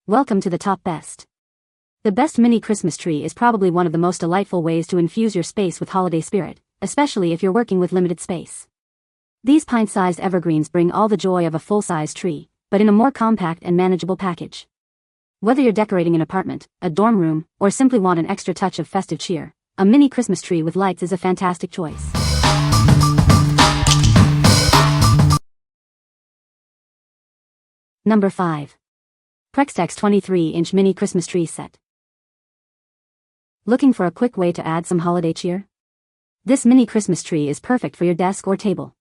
Welcome to the top best. The best mini Christmas tree is probably one of the most delightful ways to infuse your space with holiday spirit, especially if you're working with limited space. These pint-sized evergreens bring all the joy of a full-size tree, but in a more compact and manageable package. Whether you're decorating an apartment, a dorm room, or simply want an extra touch of festive cheer, a mini Christmas tree with lights is a fantastic choice. Number 5. Prextex 23-inch Mini Christmas Tree Set. Looking for a quick way to add some holiday cheer? This mini Christmas tree is perfect for your desk or table.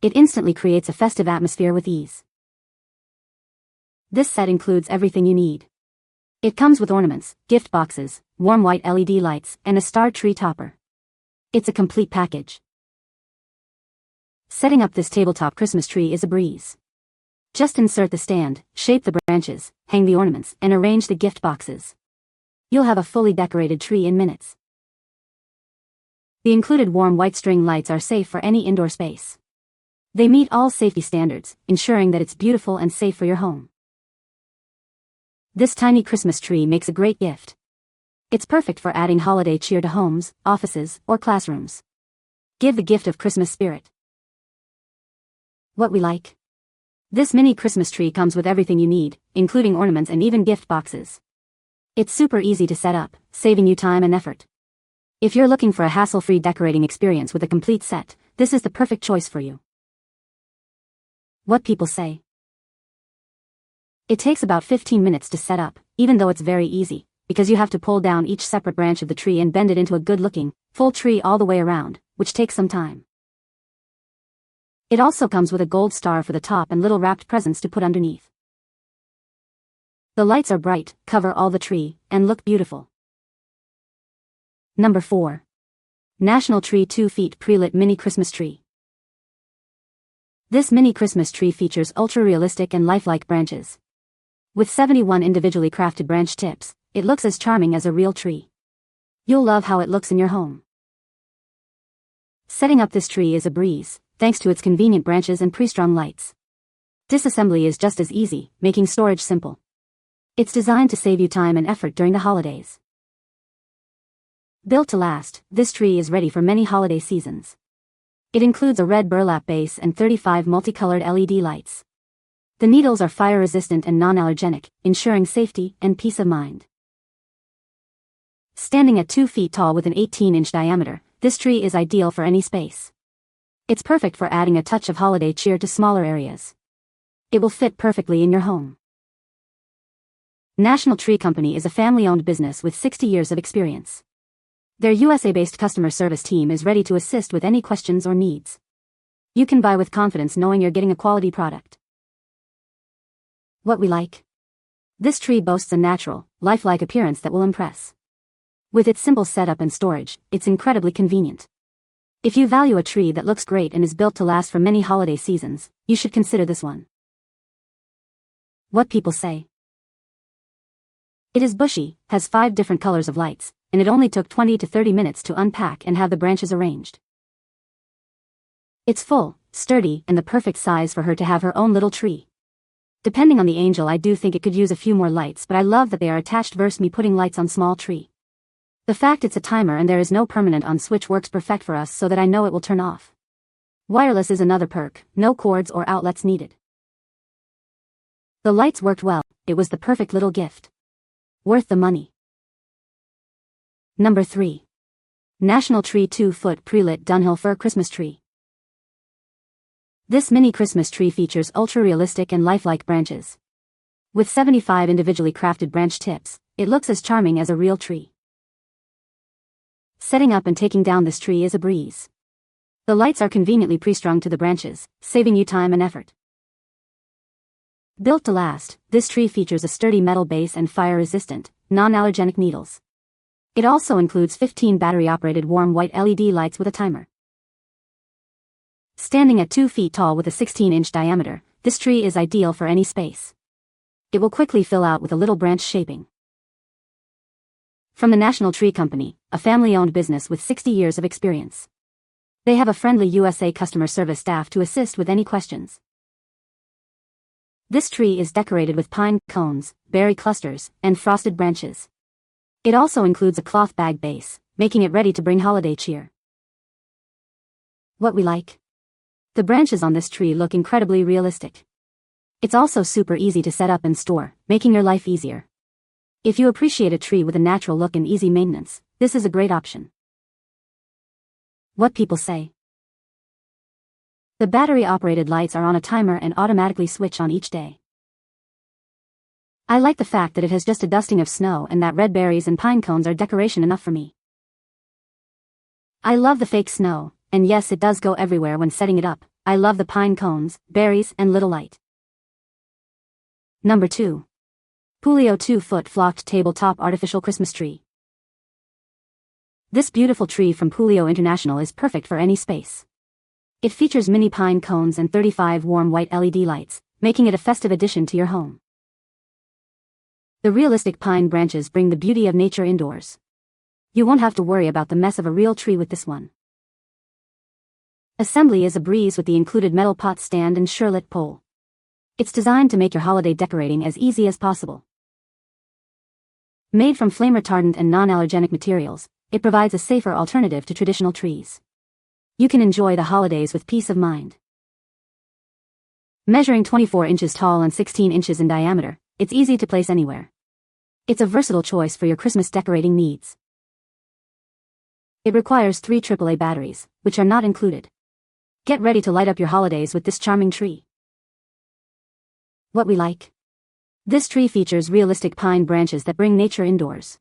It instantly creates a festive atmosphere with ease. This set includes everything you need. It comes with ornaments, gift boxes, warm white LED lights, and a star tree topper. It's a complete package. Setting up this tabletop Christmas tree is a breeze. Just insert the stand, shape the branches, hang the ornaments, and arrange the gift boxes. You'll have a fully decorated tree in minutes. The included warm white string lights are safe for any indoor space. They meet all safety standards, ensuring that it's beautiful and safe for your home. This tiny Christmas tree makes a great gift. It's perfect for adding holiday cheer to homes, offices, or classrooms. Give the gift of Christmas spirit. What we like? This mini Christmas tree comes with everything you need, including ornaments and even gift boxes. It's super easy to set up, saving you time and effort. If you're looking for a hassle-free decorating experience with a complete set, this is the perfect choice for you. What people say. It takes about 15 minutes to set up, even though it's very easy, because you have to pull down each separate branch of the tree and bend it into a good-looking, full tree all the way around, which takes some time. It also comes with a gold star for the top and little wrapped presents to put underneath. The lights are bright, cover all the tree, and look beautiful. Number 4. National Tree 2 Feet Pre-Lit Mini Christmas Tree. This mini Christmas tree features ultra-realistic and lifelike branches. With 71 individually crafted branch tips, it looks as charming as a real tree. You'll love how it looks in your home. Setting up this tree is a breeze, thanks to its convenient branches and pre-strung lights. Disassembly is just as easy, making storage simple. It's designed to save you time and effort during the holidays. Built to last, this tree is ready for many holiday seasons. It includes a red burlap base and 35 multicolored LED lights. The needles are fire-resistant and non-allergenic, ensuring safety and peace of mind. Standing at 2 feet tall with an 18-inch diameter, this tree is ideal for any space. It's perfect for adding a touch of holiday cheer to smaller areas. It will fit perfectly in your home. National Tree Company is a family-owned business with 60 years of experience. Their USA-based customer service team is ready to assist with any questions or needs. You can buy with confidence knowing you're getting a quality product. What we like? This tree boasts a natural, lifelike appearance that will impress. With its simple setup and storage, it's incredibly convenient. If you value a tree that looks great and is built to last for many holiday seasons, you should consider this one. What people say. It is bushy, has 5 different colors of lights, and it only took 20 to 30 minutes to unpack and have the branches arranged. It's full, sturdy, and the perfect size for her to have her own little tree. Depending on the angel, I do think it could use a few more lights, but I love that they are attached versus me putting lights on small tree. The fact it's a timer and there is no permanent on switch works perfect for us so that I know it will turn off. Wireless is another perk, no cords or outlets needed. The lights worked well, it was the perfect little gift. Worth the money. Number 3. National Tree 2-Foot Pre-Lit Dunhill Fir Christmas Tree. This mini Christmas tree features ultra-realistic and lifelike branches. With 75 individually crafted branch tips, it looks as charming as a real tree. Setting up and taking down this tree is a breeze. The lights are conveniently pre-strung to the branches, saving you time and effort. Built to last, this tree features a sturdy metal base and fire-resistant, non-allergenic needles. It also includes 15 battery-operated warm white LED lights with a timer. Standing at 2 feet tall with a 16-inch diameter, this tree is ideal for any space. It will quickly fill out with a little branch shaping. From the National Tree Company, a family-owned business with 60 years of experience. They have a friendly USA customer service staff to assist with any questions. This tree is decorated with pine cones, berry clusters, and frosted branches. It also includes a cloth bag base, making it ready to bring holiday cheer. What we like? The branches on this tree look incredibly realistic. It's also super easy to set up and store, making your life easier. If you appreciate a tree with a natural look and easy maintenance, this is a great option. What people say. The battery-operated lights are on a timer and automatically switch on each day. I like the fact that it has just a dusting of snow and that red berries and pine cones are decoration enough for me. I love the fake snow, and yes, it does go everywhere when setting it up. I love the pine cones, berries, and little light. Number 2. Puleo 2-foot flocked tabletop artificial Christmas tree. This beautiful tree from Puleo International is perfect for any space. It features mini pine cones and 35 warm white LED lights, making it a festive addition to your home. The realistic pine branches bring the beauty of nature indoors. You won't have to worry about the mess of a real tree with this one. Assembly is a breeze with the included metal pot stand and sure-lit pole. It's designed to make your holiday decorating as easy as possible. Made from flame-retardant and non-allergenic materials, it provides a safer alternative to traditional trees. You can enjoy the holidays with peace of mind. Measuring 24 inches tall and 16 inches in diameter, it's easy to place anywhere. It's a versatile choice for your Christmas decorating needs. It requires 3 AAA batteries, which are not included. Get ready to light up your holidays with this charming tree. What we like? This tree features realistic pine branches that bring nature indoors.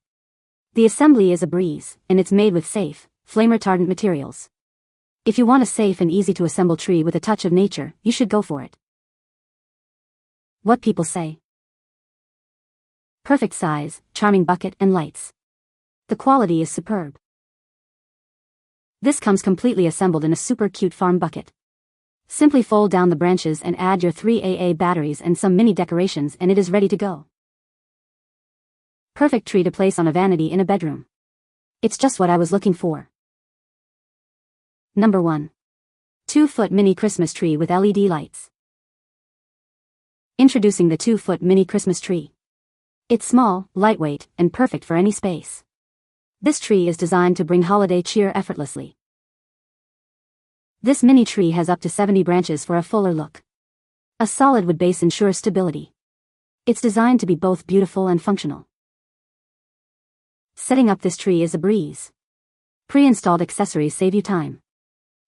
The assembly is a breeze, and it's made with safe, flame-retardant materials. If you want a safe and easy-to-assemble tree with a touch of nature, you should go for it. What people say. Perfect size, charming bucket and lights. The quality is superb. This comes completely assembled in a super cute farm bucket. Simply fold down the branches and add your 3 AA batteries and some mini decorations and it is ready to go. Perfect tree to place on a vanity in a bedroom. It's just what I was looking for. Number 1. 2-foot mini Christmas tree with LED lights. Introducing the 2-foot mini Christmas tree. It's small, lightweight, and perfect for any space. This tree is designed to bring holiday cheer effortlessly. This mini tree has up to 70 branches for a fuller look. A solid wood base ensures stability. It's designed to be both beautiful and functional. Setting up this tree is a breeze. Pre-installed accessories save you time.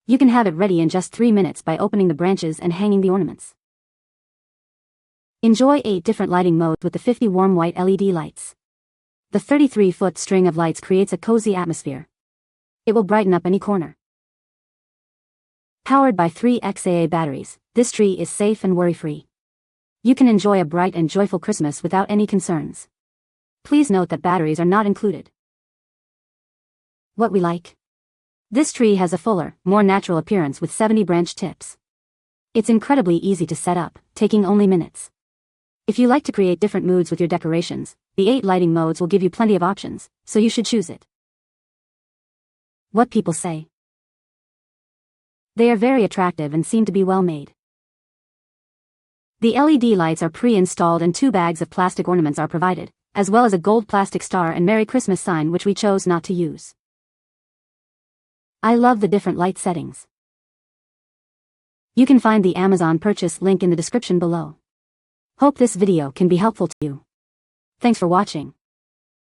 You can have it ready in just 3 minutes by opening the branches and hanging the ornaments. Enjoy 8 different lighting modes with the 50 warm white LED lights. The 33-foot string of lights creates a cozy atmosphere. It will brighten up any corner. Powered by 3 XAA batteries, this tree is safe and worry-free. You can enjoy a bright and joyful Christmas without any concerns. Please note that batteries are not included. What we like? This tree has a fuller, more natural appearance with 70 branch tips. It's incredibly easy to set up, taking only minutes. If you like to create different moods with your decorations, the 8 lighting modes will give you plenty of options, so you should choose it. What people say. They are very attractive and seem to be well made. The LED lights are pre-installed and 2 bags of plastic ornaments are provided, as well as a gold plastic star and Merry Christmas sign which we chose not to use. I love the different light settings. You can find the Amazon purchase link in the description below. Hope this video can be helpful to you. Thanks for watching.